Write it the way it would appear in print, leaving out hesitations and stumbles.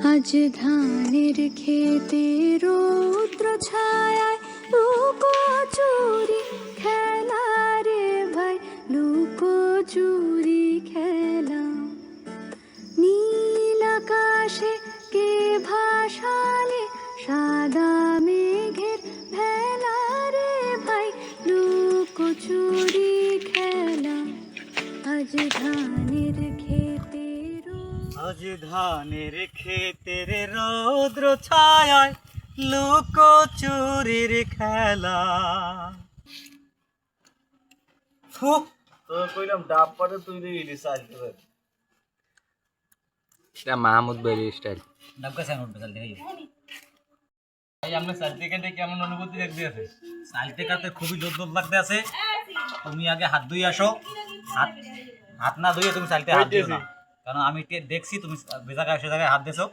আজ ধানের খেতে রৌদ্র ছায়ায় লুকোচুরি খেলা রে ভাই, লুকোচুরি খেলা। নীল আকাশে কে ভাসালে সাদা মেঘের ভেলা রে ভাই, লুকোচুরি খেলা। আজ ধানের খেতে আজ ধানের ক্ষেতের রৌদ্র ছায়ায় লুকোচুরির খেলা। তো কইলাম ডাব পাড়ে তুই দিলি চাইতে পারে। এটা মাহমুদ ভাইয়ের স্টাইল। ডাব গাছ এখন চালতে খাই ভাই, আমরা চালতে কাটে কেমন অনুভূতি দেখতে আছে? চালতে কাটতে খুবই লোদ লাগতে আছে। তুমি আগে হাত ধুই আসো, হাত না ধুয়ে তুমি চালতে হাত দিও না, কারণ আমি দেখছি তুমি ভেজা জায়গায় হাত দিয়েছো।